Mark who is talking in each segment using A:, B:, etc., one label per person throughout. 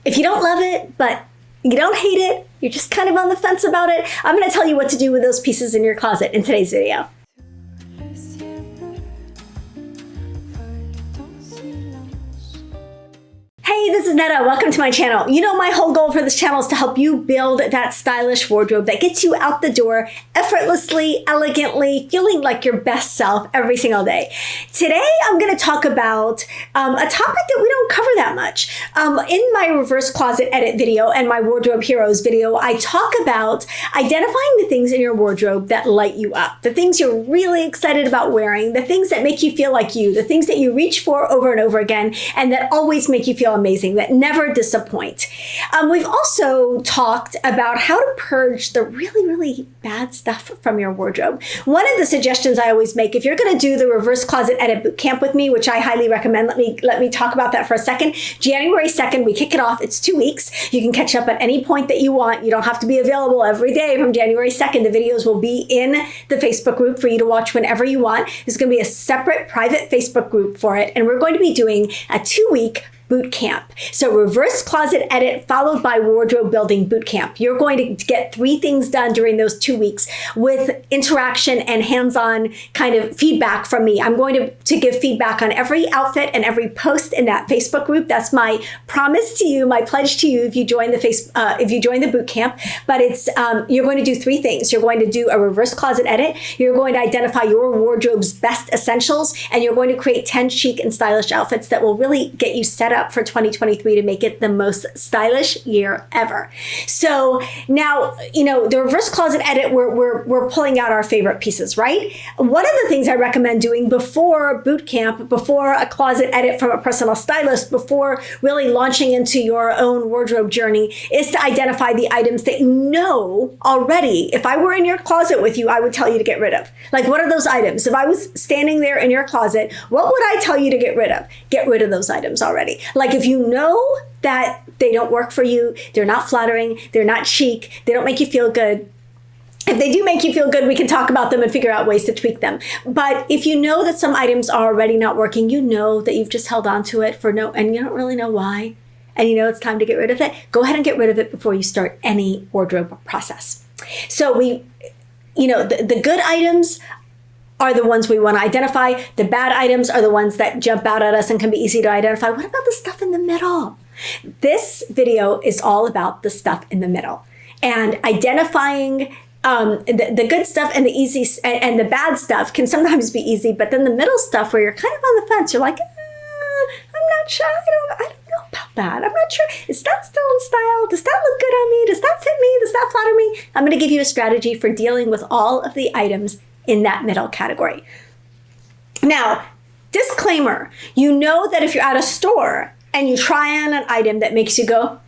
A: If you don't love it, but you don't hate it, you're just kind of on the fence about it, I'm going to tell you what to do with those pieces in your closet in today's video. Hey, this is Netta. Welcome to my channel. You know, my whole goal for this channel is to help you build that stylish wardrobe that gets you out the door effortlessly, elegantly, feeling like your best self every single day. Today, I'm going to talk about a topic that we don't cover that much. In my reverse closet edit video and my wardrobe heroes video, I talk about identifying the things in your wardrobe that light you up, the things you're really excited about wearing, the things that make you feel like you, the things that you reach for over and over again, and that always make you feel amazing, that never disappoint. We've also talked about how to purge the really bad stuff from your wardrobe. One of the suggestions I always make, if you're going to do the reverse closet edit bootcamp with me, which I highly recommend, let me talk about that for a second. January 2nd, we kick it off. It's 2 weeks. You can catch up at any point that you want. You don't have to be available every day from January 2nd. The videos will be in the Facebook group for you to watch whenever you want. There's going to be a separate private Facebook group for it, and we're going to be doing a 2-week boot camp. So reverse closet edit followed by wardrobe building boot camp. You're going to get 3 things done during those 2 weeks with interaction and hands-on kind of feedback from me. I'm going to give feedback on every outfit and every post in that Facebook group. That's my promise to you, my pledge to you if you join the boot camp. But it's you're going to do 3 things. You're going to do a reverse closet edit. You're going to identify your wardrobe's best essentials, and you're going to create 10 chic and stylish outfits that will really get you set up for 2023 to make it the most stylish year ever. So now, you know, the reverse closet edit, we're pulling out our favorite pieces, right? One of the things I recommend doing before boot camp, before a closet edit from a personal stylist, before really launching into your own wardrobe journey, is to identify the items that you know already. If I were in your closet with you, I would tell you to get rid of. Like, what are those items? If I was standing there in your closet, what would I tell you to get rid of? Get rid of those items already. Like, if you know that they don't work for you, they're not flattering, they're not chic, they don't make you feel good. If they do make you feel good, we can talk about them and figure out ways to tweak them. But if you know that some items are already not working, you know that you've just held on to it and you don't really know why, and you know it's time to get rid of it, go ahead and get rid of it before you start any wardrobe process. So the good items are the ones we want to identify. The bad items are the ones that jump out at us and can be easy to identify. What about the stuff in the middle? This video is all about the stuff in the middle and identifying the good stuff, and the easy and the bad stuff can sometimes be easy, but then the middle stuff where you're kind of on the fence, you're like, I'm not sure. I don't know about that. I'm not sure. Is that still in style? Does that look good on me? Does that fit me? Does that flatter me? I'm going to give you a strategy for dealing with all of the items in that middle category. Now, disclaimer, you know that if you're at a store and you try on an item that makes you go,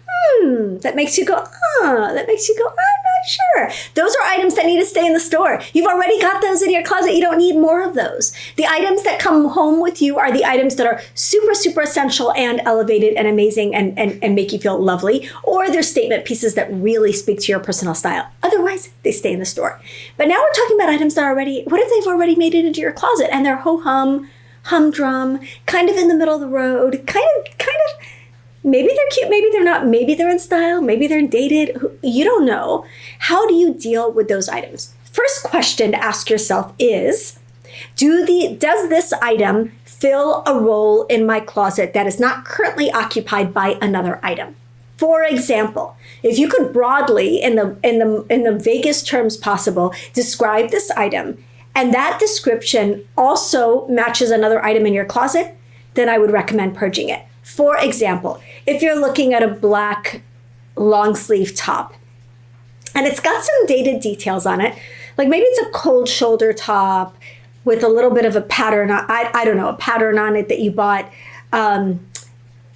A: that makes you go, I'm not sure. Those are items that need to stay in the store. You've already got those in your closet. You don't need more of those. The items that come home with you are the items that are super essential and elevated and amazing and make you feel lovely, or they're statement pieces that really speak to your personal style. Otherwise, they stay in the store. But now we're talking about items that are already, what if they've already made it into your closet and they're ho-hum, humdrum, kind of in the middle of the road, kind of, maybe they're cute, maybe they're not, maybe they're in style, maybe they're dated, you don't know. How do you deal with those items? First question to ask yourself is, does this item fill a role in my closet that is not currently occupied by another item? For example, if you could broadly, in the vaguest terms possible, describe this item, and that description also matches another item in your closet, then I would recommend purging it. For example, if you're looking at a black long sleeve top and it's got some dated details on it, like maybe it's a cold shoulder top with a little bit of a pattern, I don't know, a pattern on it that you bought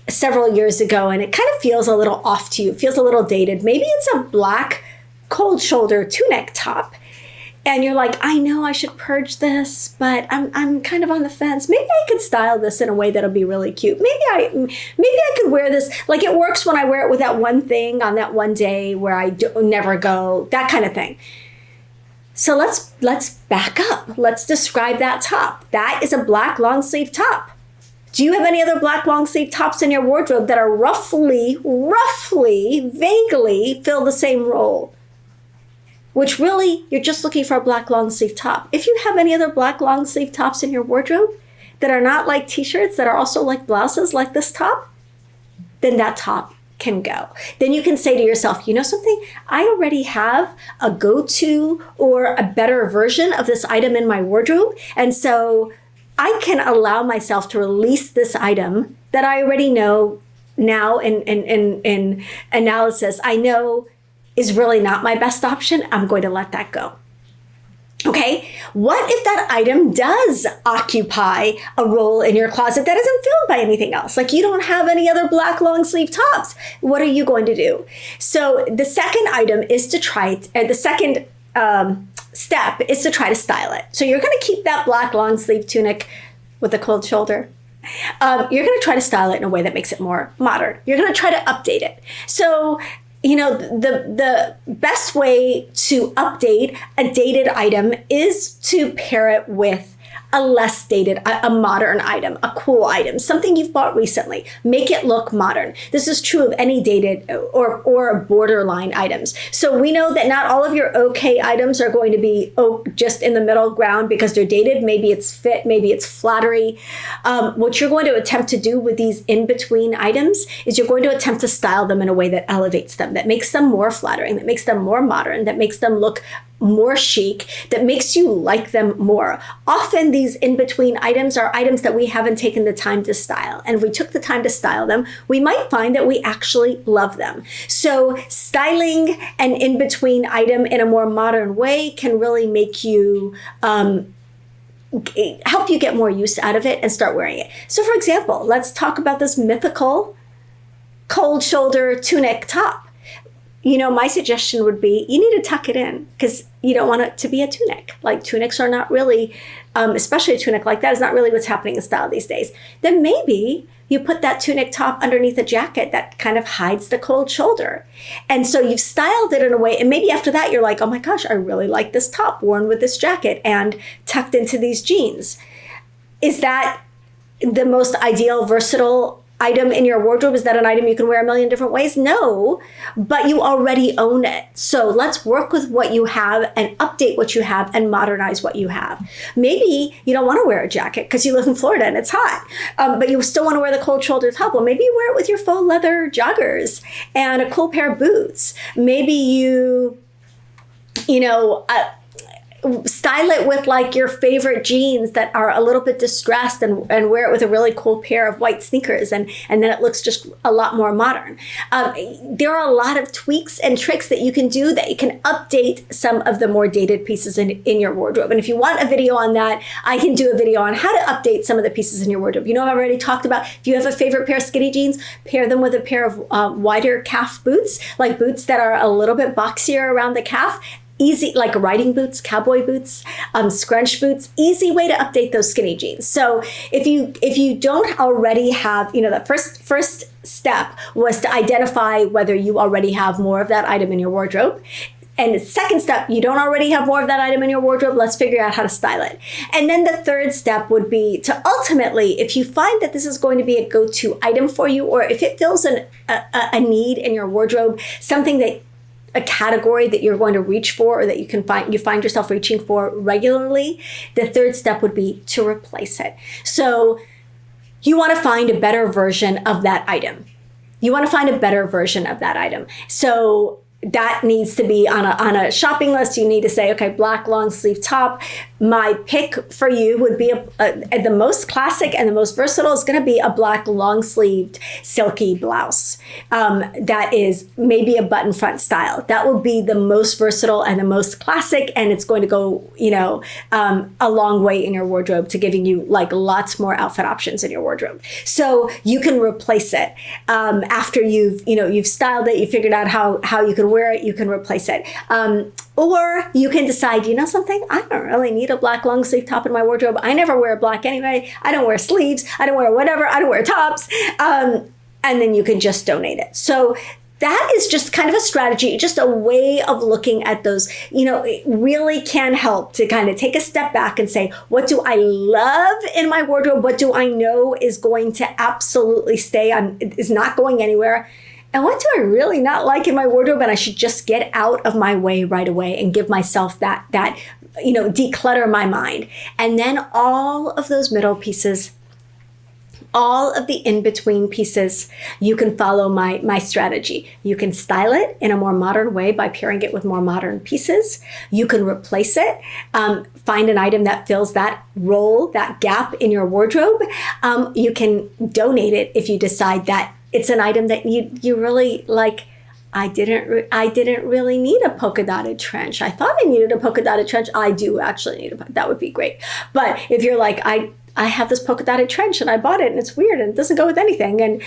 A: several years ago, and it kind of feels a little off to you. It feels a little dated. Maybe it's a black cold shoulder two-neck top. And you're like, I know I should purge this, but I'm kind of on the fence. Maybe I could style this in a way that'll be really cute. Maybe I could wear this. Like, it works when I wear it with that one thing on that one day where I never go, that kind of thing. So let's back up. Let's describe that top. That is a black long sleeve top. Do you have any other black long sleeve tops in your wardrobe that are roughly, vaguely fill the same role? Which really, you're just looking for a black long sleeve top. If you have any other black long sleeve tops in your wardrobe that are not like t-shirts, that are also like blouses, like this top, then that top can go. Then you can say to yourself, you know something? I already have a go-to or a better version of this item in my wardrobe. And so I can allow myself to release this item that I already know now in analysis, I know is really not my best option. I'm going to let that go. Okay, what if that item does occupy a role in your closet that isn't filled by anything else? Like you don't have any other black long sleeve tops. What are you going to do? So the second item is to try, the second step is to try to style it. So you're going to keep that black long sleeve tunic with a cold shoulder. You're going to try to style it in a way that makes it more modern. You're going to try to update it. So you know, the best way to update a dated item is to pair it with a less dated, a modern item, a cool item, something you've bought recently. Make it look modern. This is true of any dated or borderline items. So we know that not all of your okay items are going to be just in the middle ground because they're dated. Maybe it's fit, maybe it's flattery. What you're going to attempt to do with these in-between items is you're going to attempt to style them in a way that elevates them, that makes them more flattering, that makes them more modern, that makes them look more chic, that makes you like them more. Often these in-between items are items that we haven't taken the time to style. And if we took the time to style them, we might find that we actually love them. So styling an in-between item in a more modern way can really make you, help you get more use out of it and start wearing it. So for example, let's talk about this mythical cold shoulder tunic top. You know, my suggestion would be you need to tuck it in because you don't want it to be a tunic. Like tunics are not really, especially a tunic like that is not really what's happening in style these days. Then maybe you put that tunic top underneath a jacket that kind of hides the cold shoulder. And so you've styled it in a way, and maybe after that you're like, oh my gosh, I really like this top worn with this jacket and tucked into these jeans. Is that the most ideal, versatile item in your wardrobe? Is that an item you can wear a million different ways? No, but you already own it. So let's work with what you have and update what you have and modernize what you have. Maybe you don't want to wear a jacket because you live in Florida and it's hot, but you still want to wear the cold shoulder top. Well, maybe you wear it with your faux leather joggers and a cool pair of boots. Maybe you style it with like your favorite jeans that are a little bit distressed and wear it with a really cool pair of white sneakers and then it looks just a lot more modern. There are a lot of tweaks and tricks that you can do that you can update some of the more dated pieces in your wardrobe. And if you want a video on that, I can do a video on how to update some of the pieces in your wardrobe. You know, I've already talked about if you have a favorite pair of skinny jeans, pair them with a pair of wider calf boots, like boots that are a little bit boxier around the calf. Easy, like riding boots, cowboy boots, scrunch boots, easy way to update those skinny jeans. So if you don't already have, the first step was to identify whether you already have more of that item in your wardrobe. And the second step, you don't already have more of that item in your wardrobe, let's figure out how to style it. And then the third step would be to ultimately, if you find that this is going to be a go-to item for you, or if it fills a need in your wardrobe, something that a category that you're going to reach for or that you find yourself reaching for regularly, the third step would be to replace it. So you want to find a better version of that item. So that needs to be on a shopping list. You need to say, okay, black long sleeve top. My pick for you would be the most classic and the most versatile is going to be a black long sleeved silky blouse. That is maybe a button front style. That will be the most versatile and the most classic. And it's going to go, a long way in your wardrobe to giving you like lots more outfit options in your wardrobe. So you can replace it after you've styled it, you figured out how you can wear it, you can replace it. Or you can decide, something, I don't really need a black long sleeve top in my wardrobe. I never wear black anyway. I don't wear sleeves. I don't wear whatever. I don't wear tops. And then you can just donate it. So that is just kind of a strategy, just a way of looking at those. It really can help to kind of take a step back and say, what do I love in my wardrobe? What do I know is going to absolutely stay on, is not going anywhere? And what do I really not like in my wardrobe? And I should just get out of my way right away and give myself that declutter my mind. And then all of those middle pieces, all of the in-between pieces, you can follow my strategy. You can style it in a more modern way by pairing it with more modern pieces. You can replace it, find an item that fills that role, that gap in your wardrobe. You can donate it if you decide that it's an item that you really like. I didn't really need a polka dotted trench. I thought I needed a polka dotted trench. I do actually need that would be great. But if you're like, I have this polka dotted trench and I bought it and it's weird and it doesn't go with anything and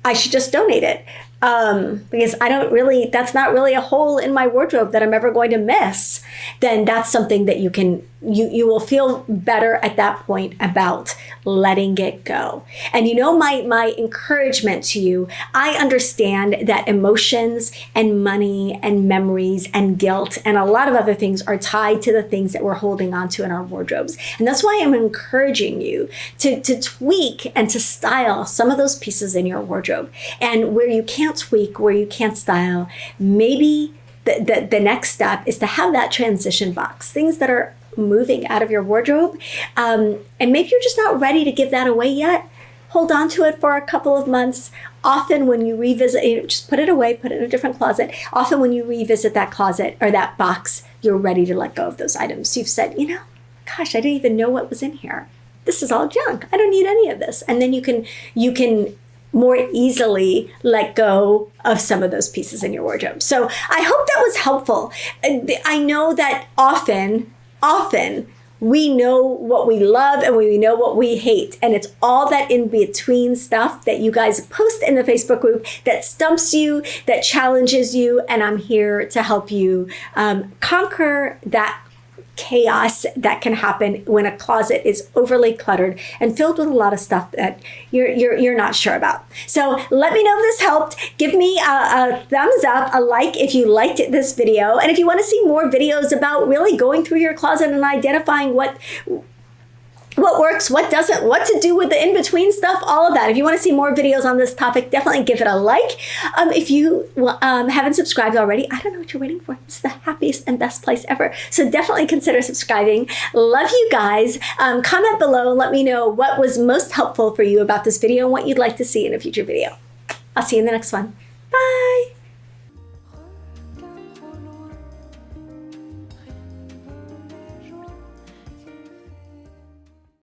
A: I should just donate it. Because that's not really a hole in my wardrobe that I'm ever going to miss, then that's something that you will feel better at that point about letting it go. And my encouragement to you, I understand that emotions and money and memories and guilt and a lot of other things are tied to the things that we're holding on to in our wardrobes. And that's why I'm encouraging you to tweak and to style some of those pieces in your wardrobe. And where you can't tweak, where you can't style, maybe the next step is to have that transition box, things that are moving out of your wardrobe. And maybe you're just not ready to give that away yet. Hold on to it for a couple of months. Often when you revisit, just put it away, put it in a different closet. Often when you revisit that closet or that box, you're ready to let go of those items. You've said, gosh, I didn't even know what was in here. This is all junk. I don't need any of this. And then you can more easily let go of some of those pieces in your wardrobe. So I hope that was helpful. I know that often we know what we love and we know what we hate. And it's all that in between stuff that you guys post in the Facebook group that stumps you, that challenges you. And I'm here to help you conquer that chaos that can happen when a closet is overly cluttered and filled with a lot of stuff that you're not sure about. So let me know if this helped. Give me a thumbs up, a like if you liked this video. And if you want to see more videos about really going through your closet and identifying what works, what doesn't, what to do with the in-between stuff, all of that. If you want to see more videos on this topic, definitely give it a like. If you haven't subscribed already, I don't know what you're waiting for. It's the happiest and best place ever. So definitely consider subscribing. Love you guys. Comment below and let me know what was most helpful for you about this video and what you'd like to see in a future video. I'll see you in the next one. Bye.